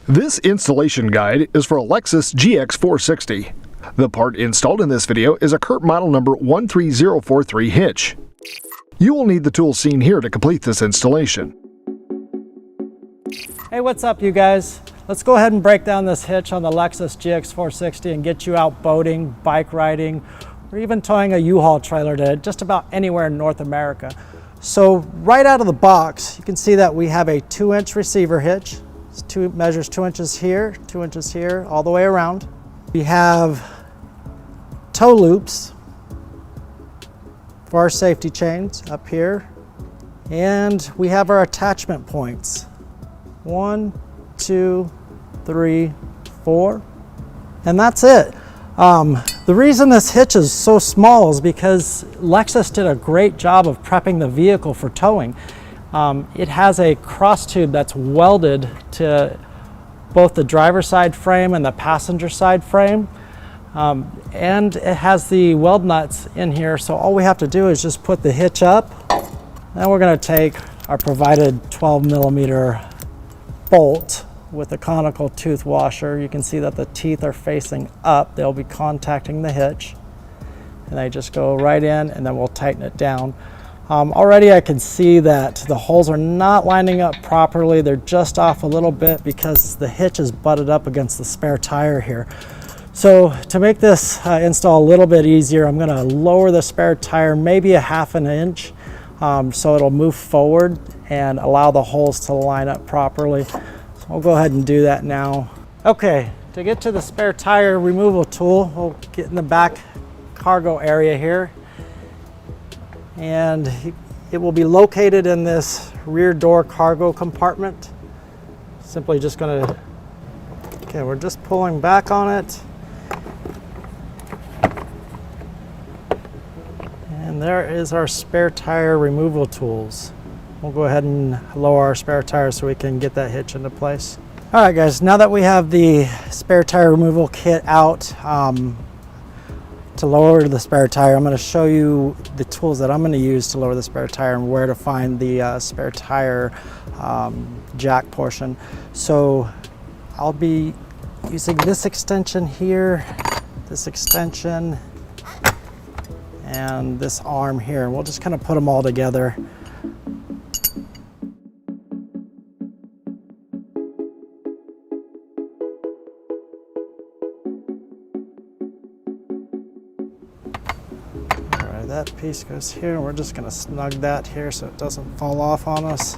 This installation guide is for a Lexus GX 460. The part installed in this video is a Curt model number 13043 Hitch. You will need the tools seen here to complete this installation. Hey, what's up you guys? Let's go ahead and break down this hitch on the Lexus GX 460 and get you out boating, bike riding, or even towing a U-Haul trailer to just about anywhere in North America. So right out of the box, you can see that we have a 2-inch receiver hitch. It measures 2 inches here, 2 inches here, all the way around. We have tow loops for our safety chains up here. And we have our attachment points. 1, 2, 3, 4, and that's it. The reason this hitch is so small is because Lexus did a great job of prepping the vehicle for towing. It has a cross tube that's welded to both the driver's side frame and the passenger side frame. And it has the weld nuts in here, so all we have to do is just put the hitch up. Then we're going to take our provided 12mm bolt with a conical tooth washer. You can see that the teeth are facing up. They'll be contacting the hitch. And they just go right in, and then we'll tighten it down. Already I can see that the holes are not lining up properly. They're just off a little bit because the hitch is butted up against the spare tire here. So to make this install a little bit easier, I'm going to lower the spare tire maybe 1/2 inch so it'll move forward and allow the holes to line up properly. So we'll go ahead and do that now. Okay, to get to the spare tire removal tool, we'll get in the back cargo area here. And it will be located in this rear door cargo compartment. Simply just gonna, okay, we're just pulling back on it. And there is our spare tire removal tools. We'll go ahead and lower our spare tire so we can get that hitch into place. All right guys, now that we have the spare tire removal kit out, to lower the spare tire, I'm going to show you the tools that I'm going to use to lower the spare tire and where to find the spare tire jack portion. So I'll be using this extension here, this extension, and this arm here. We'll just kind of put them all together. That piece goes here, and we're just going to snug that here so it doesn't fall off on us.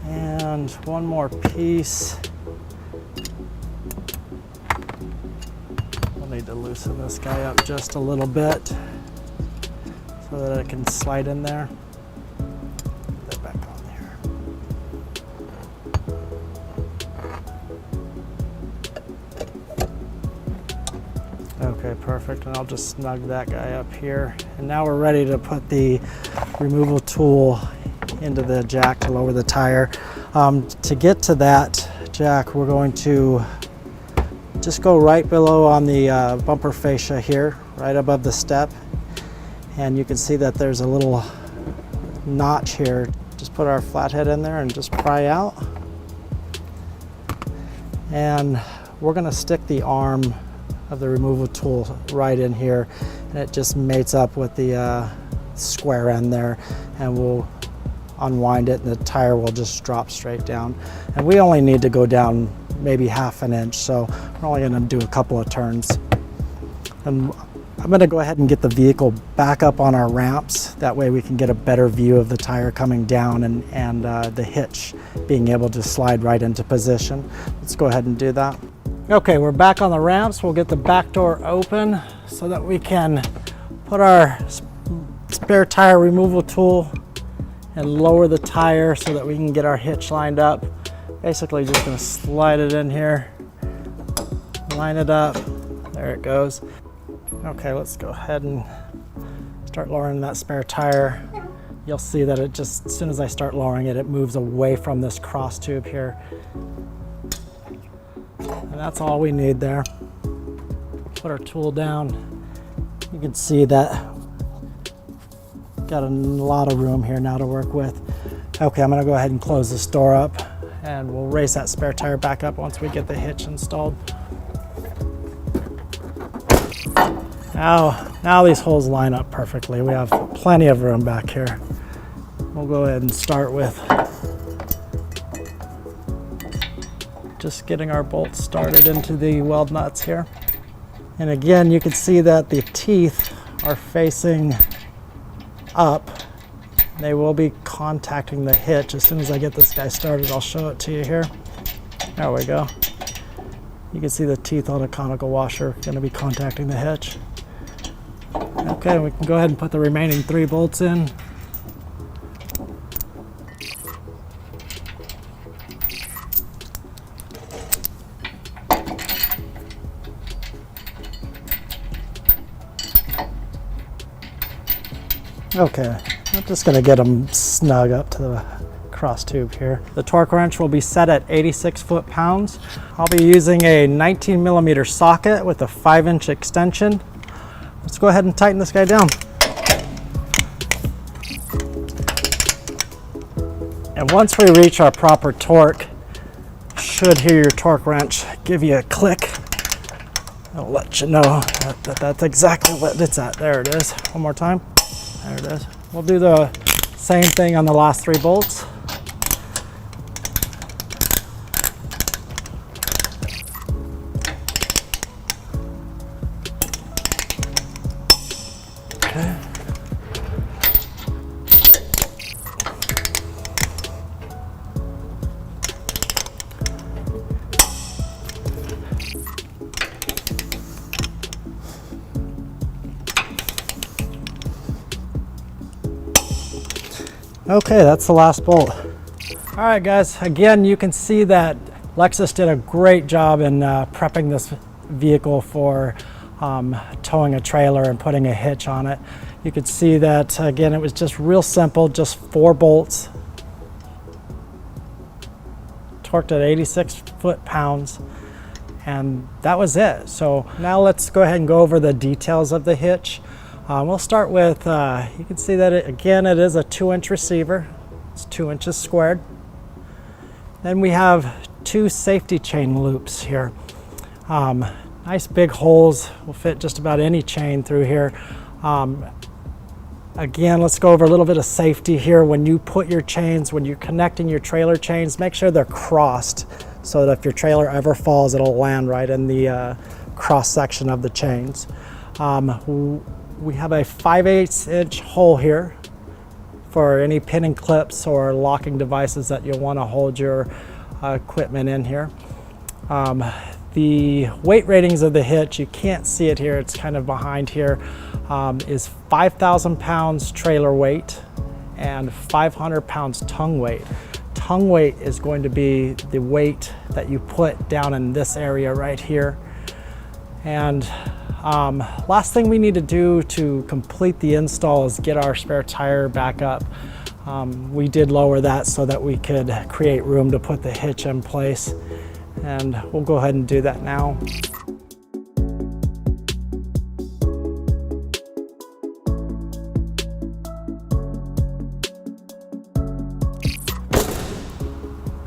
And one more piece. We'll need to loosen this guy up just a little bit so that it can slide in there. Put that back on there. Okay, perfect, and I'll just snug that guy up here. And now we're ready to put the removal tool into the jack to lower the tire. To get to that jack, we're going to just go right below on the bumper fascia here, right above the step. And you can see that there's a little notch here. Just put our flathead in there and just pry out. And we're gonna stick the arm of the removal tool right in here, and it just mates up with the square end there, and we'll unwind it and the tire will just drop straight down. And we only need to go down maybe 1/2 inch, so we're only going to do a couple of turns. And I'm going to go ahead and get the vehicle back up on our ramps. That way we can get a better view of the tire coming down and the hitch being able to slide right into position. Let's go ahead and do that. Okay, we're back on the ramps. We'll get the back door open so that we can put our spare tire removal tool and lower the tire so that we can get our hitch lined up. Basically just gonna slide it in here, line it up, there it goes. Okay, let's go ahead and start lowering that spare tire. You'll see that it just, as soon as I start lowering it, it moves away from this cross tube here. And that's all we need there. Put our tool down. You can see that got a lot of room here now to work with. Okay, I'm gonna go ahead and close this door up and we'll raise that spare tire back up once we get the hitch installed. Now these holes line up perfectly. We have plenty of room back here. We'll go ahead and start with just getting our bolts started into the weld nuts here. And again, you can see that the teeth are facing up. They will be contacting the hitch. As soon as I get this guy started, I'll show it to you here. There we go. You can see the teeth on a conical washer going to be contacting the hitch. Okay, we can go ahead and put the remaining 3 bolts in. Okay, I'm just going to get them snug up to the cross tube here. The torque wrench will be set at 86 foot-pounds. I'll be using a 19mm socket with a 5-inch extension. Let's go ahead and tighten this guy down. And once we reach our proper torque, you should hear your torque wrench give you a click. It'll let you know that that's exactly what it's at. There it is. One more time. There it is. We'll do the same thing on the last 3 bolts. Okay. Okay, that's the last bolt. All right, guys, again, you can see that Lexus did a great job in prepping this vehicle for towing a trailer and putting a hitch on it. You could see that, again, it was just real simple, just 4 bolts, torqued at 86 foot-pounds, and that was it. So now let's go ahead and go over the details of the hitch. We'll start with, you can see that again, it is a 2-inch receiver. It's 2 inches squared. Then we have 2 safety chain loops here. Nice big holes, will fit just about any chain through here. Again, let's go over a little bit of safety here. When you put your chains, when you're connecting your trailer chains, make sure they're crossed so that if your trailer ever falls, it'll land right in the cross section of the chains. We have a 5/8 inch hole here for any pin and clips or locking devices that you'll want to hold your equipment in here. The weight ratings of the hitch, you can't see it here, it's kind of behind here, is 5,000 pounds trailer weight and 500 pounds tongue weight. Tongue weight is going to be the weight that you put down in this area right here. And last thing we need to do to complete the install is get our spare tire back up. We did lower that so that we could create room to put the hitch in place, and we'll go ahead and do that now.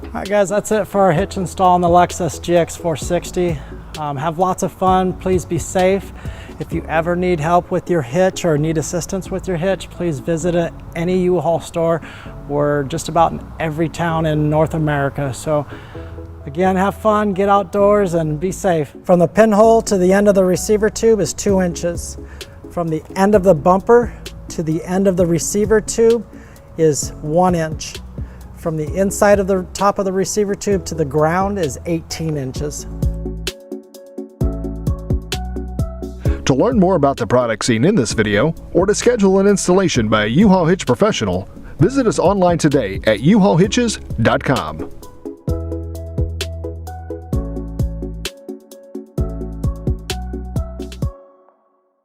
All right, guys, that's it for our hitch install on the Lexus GX 460. Have lots of fun. Please be safe. If you ever need help with your hitch or need assistance with your hitch, please visit any U-Haul store. We're just about in every town in North America. So again, have fun, get outdoors, and be safe. From the pinhole to the end of the receiver tube is 2 inches. From the end of the bumper to the end of the receiver tube is 1 inch. From the inside of the top of the receiver tube to the ground is 18 inches. To learn more about the products seen in this video, or to schedule an installation by a U-Haul Hitch professional, visit us online today at uhaulhitches.com.